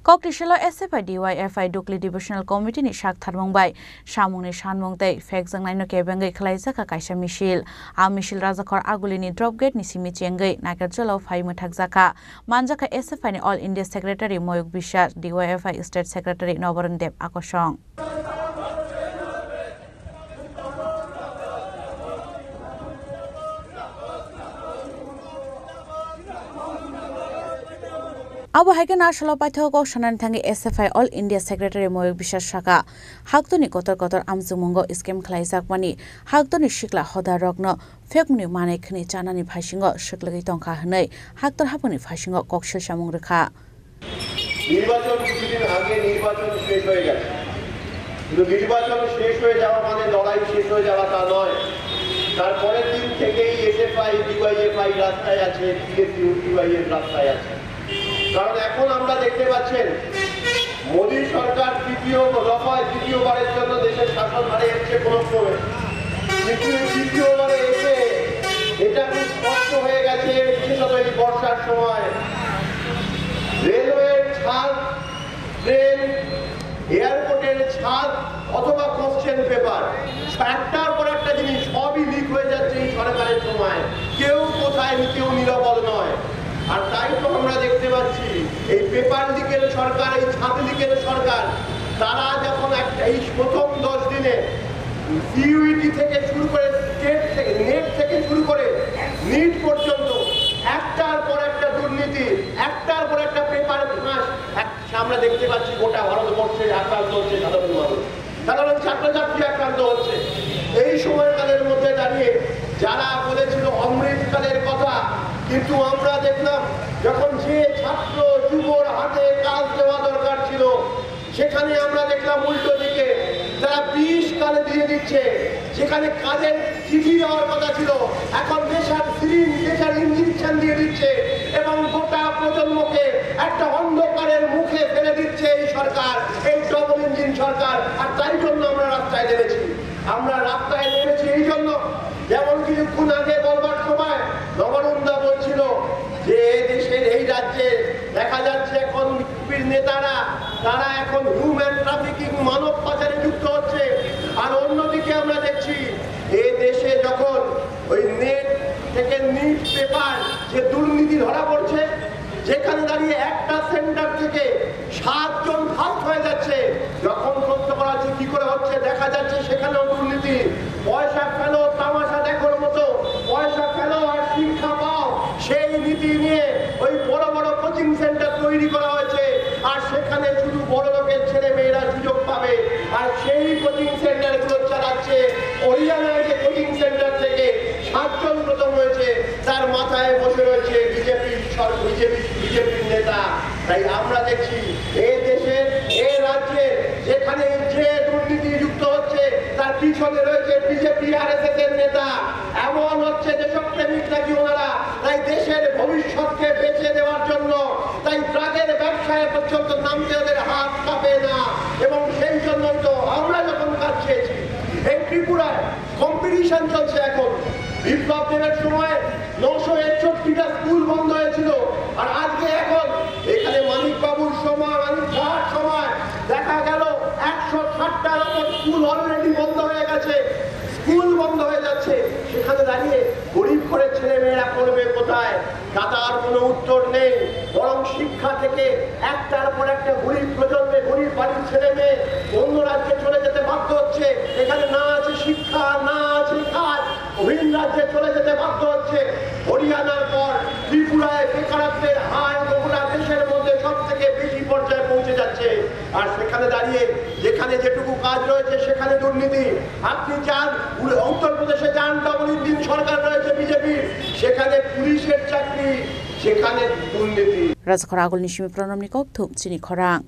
Kokrishala SFI DYFI Dukli Divisional Committee ni Shak Tharmongbai Samung ni Shanmung tei Fekjang naino kebengai khlaijaka kaisa misil a misil Rajakhor Agulini drop gate ni simi chengai Nagarjolo phai muthakjaka manjaka SFI ni All India Secretary Moyuk Bishar DYFI State Secretary Nobaran Deb Akosong Abo haike national paithoko sanan thangi SFI All India Secretary Moyuk Bishar Shaka haktoni kotor amjungmungo scam khlaijakmani haktoni shikla hoda rokno fekmuni manai khni chanani phaisingo shiklagi tongkha hnai haktor haponi phaisingo kokshil samung rekha নির্বাচন কিছুদিন আগে নির্বাচন শেষ হয়ে গেছে কিন্তু নির্বাচন শেষ হয়ে যাওয়া মানে লড়াই শেষ হয়ে যাওয়া তা নয় তারপরের দিন থেকেই এসএফআই ডিওয়াইএফআই রাস্তায় আছে টিএসইউ ডিওয়াইএফ রাস্তায় আছে কারণ এখন আমরা দেখতে পাচ্ছেন মোদী সরকার দ্বিতীয়বারের জন্য দেশের শাসন হারিয়েছে কোনো ক্রমে কিন্তু দ্বিতীয়বারে এসে এটা খুব স্পষ্ট হয়ে গেছে বিশেষত এই বর্ষার সময় রেলওয়ের ছাদ ট্রেন এয়ারপোর্টের ছাদ অথবা কোশ্চেন পেপার একটার পর একটা জিনিস সবই লিক হয়ে যাচ্ছে এই সরকারের সময় কেউ কোথায় কেউ নিরাপদ নয় আর তাই তো আমরা দেখতে পাচ্ছি এই পেপার লিকের সরকার এই ছাদ লিকের সরকার তারা যখন এই প্রথম 10 দিনে সিইউটি থেকে শুরু করে নেট থেকে শুরু করে নিট পর্যন্ত একটার পর একটা দুর্নীতি একটার পর একটা পেপার ফাঁস আমরা দেখতে পাচ্ছি গোটা ভারতবর্ষে আক্রান্ত হচ্ছে সাধারণ ছাত্রছাত্রী আক্রান্ত হচ্ছে এই সময়কালের মধ্যে দাঁড়িয়ে যারা বলেছিল অমৃতকালের কথা কিন্তু আমরা দেখলাম যখন যে ছাত্র যুবর হাতে কাজ দেওয়া দরকার ছিল সেখানে আমরা দেখলাম উল্টো দিকে তারা 20 কালে দিয়ে দিচ্ছে যেখানে কাজের চিঠি দেওয়ার কথা ছিল এখন দেশার সিরিঞ্জ দেশার ইঞ্জেকশন দিয়ে দিচ্ছে এবং গোটা প্রজন্মকে একটা অন্ধকারের মুখে ফেলে দিচ্ছে এই সরকার এই ডবল ইঞ্জিন সরকার আর তাই জন্য আমরা রাস্তায় নেমেছি এই জন্য যেমন কিছুক্ষণ আগে বলবার সময় নবানন্দা বলছিল যে দেশের এই রাজ্যে দেখা যাচ্ছে এখন বিজেপির নেতারা তারা এখন হিউম্যান ট্রাফিকিং মানব পাচারে যুক্ত হচ্ছে আর অন্যদিকে আমরা দেখছি এই দেশে যখন ওই নেট থেকে নিট পেপার যে দুর্নীতি ধরা পড়ছে যেখানে দাঁড়িয়ে একটা সেন্টার থেকে 7 জন ফাস্ট হয়ে যাচ্ছে যখন তথ্য করা হচ্ছে কি করে হচ্ছে দেখা যাচ্ছে সেখানেও দুর্নীতি পয়সা ফেলো তামাশা দেখার মতো পয়সা ফেলো আর শিক্ষা পাও সেই নীতি নিয়ে ওই বড় বড় কোচিং সেন্টার তৈরি করা হয়েছে আর সেখানে শুধু বড় লোকের ছেলে মেয়েরা সুযোগ পাবে আর সেই কোচিং সেন্টারগুলো চালাচ্ছে হরিয়ানায় যে কোচিং সেন্টার থেকে 7 জন প্রথম হয়েছে তার মাথায় বসে রয়েছে বিজেপির নেতা তাই আমরা দেখছি এই দেশের এই রাজ্যে যেখানে যে দুর্নীতি যুক্ত হচ্ছে তার পিছনে রয়েছে বিজেপি আরএসএস এর নেতা এমন হচ্ছে দেশপ্রেমিক নাকি ওনারা তাই দেশের ভবিষ্যৎকে বেঁচে দেওয়ার জন্য তাই ড্রাগের ব্যবসায় পর্যন্ত নামতে ওদের হাত কাঁপে না এবং সেই জন্যই তো আমরা যখন কাজ চেয়েছি এই ত্রিপুরায় কম্পিটিশন চলছে এখন বিপ্লব দেবের সময় 961টা স্কুল বন্ধ হয়েছিল আর আজকে এখন এখানে মানিক বাবুর সময় মানিক খাওয়ার সময় দেখা গেল 160টার উপর স্কুল অলরেডি বন্ধ হয়ে গেছে স্কুল বন্ধ হয়ে যাচ্ছে সেখানে দাঁড়িয়ে গরিব করে ছেলে মেয়েরা পড়বে কোথায় দাদার কোনো উত্তর নেই বরং শিক্ষা থেকে একটার পর একটা গরিব প্রজন্মে গরিব বাড়ির ছেলে মেয়ে অন্য রাজ্যে চলে যেতে বাধ্য হচ্ছে এখানে না আছে শিক্ষা না আছে কাজ ভিন রাজ্যে চলে যেতে বাধ্য হচ্ছে হরিয়ানার পর ত্রিপুরায় বেকারত্বের হার গোটা দেশের মধ্যে সব থেকে বেশি পর্যায়ে পৌঁছে যাচ্ছে আর সেখানে দাঁড়িয়ে যেখানে যেটুকু কাজ রয়েছে সেখানে দুর্নীতি আপনি চান উত্তরপ্রদেশে যান ডবল ইঞ্জিন সরকার রয়েছে বিজেপির সেখানে পুলিশের চাকরি সেখানে দুর্নীতি Rajakhor Agulni simi pranamni kok thup chini khorang